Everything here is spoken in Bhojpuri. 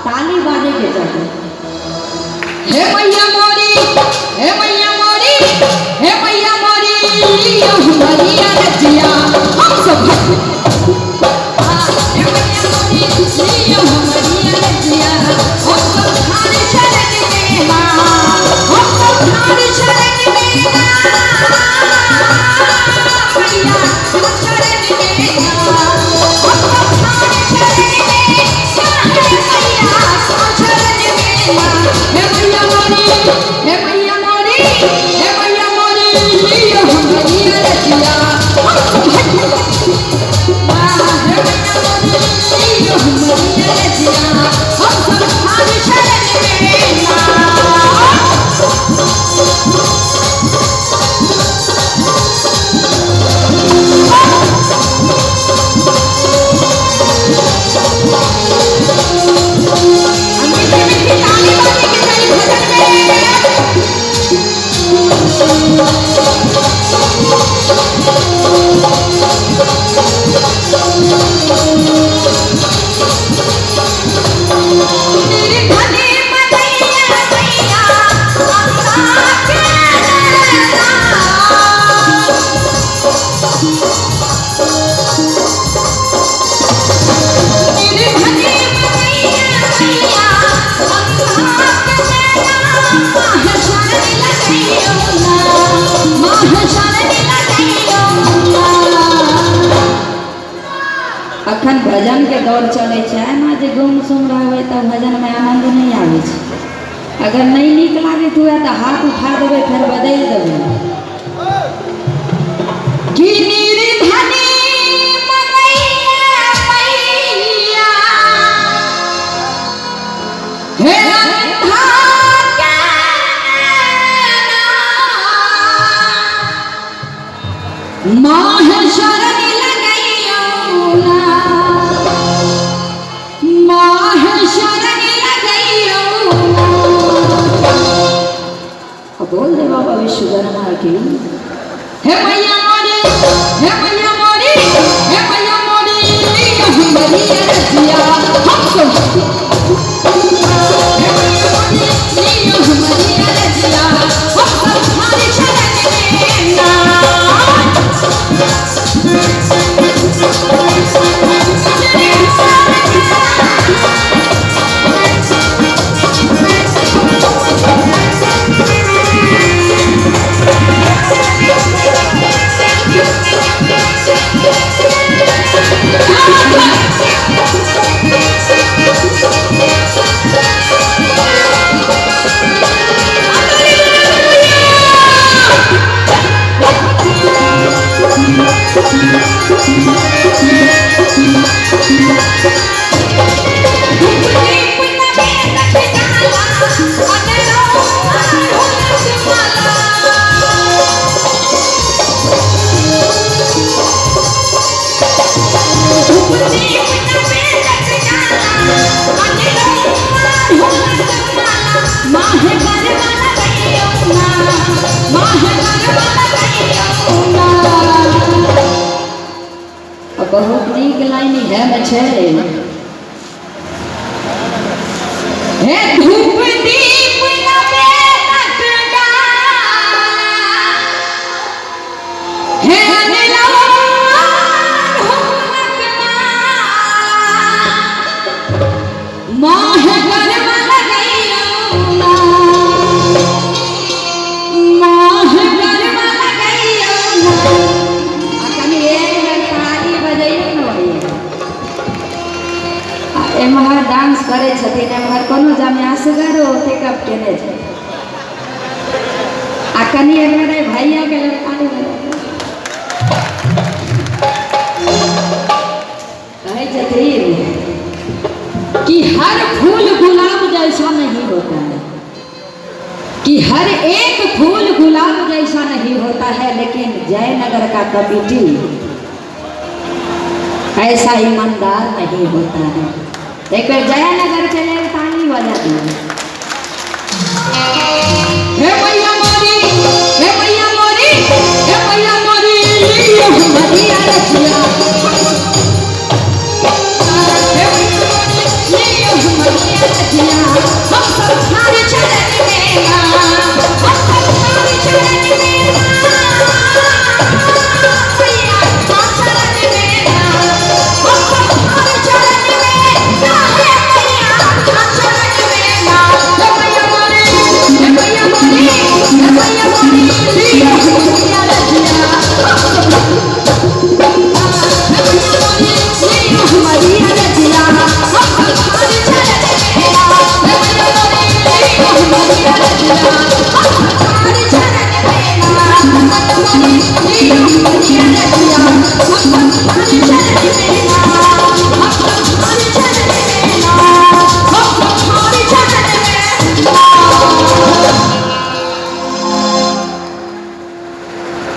ताली बाजे के जाते। हे मैया मोरी, हे मैया मोरी, हे मैया मोरी, हमारी रजिया हम सब हे मैया मोरी, हमारी रजिया हम सब थारे शरण में ना, हम सब थारे शरण में ना, मैया शरण में ना, हम सब थारे शरण में ना, मैया शरण में ना। हे मैया मोरी, हे मैया मोरी, हे मैया मोरी, हमारी रजिया हम सब हे मैया मोरी, हमारी रजिया हम सब थारे शरण में ना। अखन भजन के दौर चले ना जे गुम सुम रहे तब भजन में आनंद नहीं आवे। अगर नहीं नीक लागत हुआ तो हाथ उठा देवे फिर बदल देवे। माह शरण लगैया माह शरण लगैया। बोल दे बाबा विश्वकर्मा की। हे मैया मोरी, हे मैया मोरी, हे मैया मोरी, हमारी रजिया हम सब हे मैया मोरी, हमारी रजिया हम सब थारे शरण में ना। बहुत नीक लाइन है बच्चे। हे धूप दीप नवेद डाला, हे अनिलान ढोलक माला, माह गरबा लगैया माह गरबा लगैया। एमहर डांस करे छथिन, एमहर कोनो जामे असगरो टेकअप केने छै। आ कनी एमहर भैया के लड़का कहे छथिन कि हर फूल गुलाब जैसा नहीं होता है, कि हर एक फूल गुलाब जैसा नहीं होता है, लेकिन जयनगर का कमिटी ऐसा ईमानदार नहीं होता है। एक बार जयनगर के लिए ताली बजा दी। हे मैया मोरी, हे मैया मोरी, हे मैया मोरी, हमारी रजिया हे मैया मोरी, हमारी रजिया हम सब थारे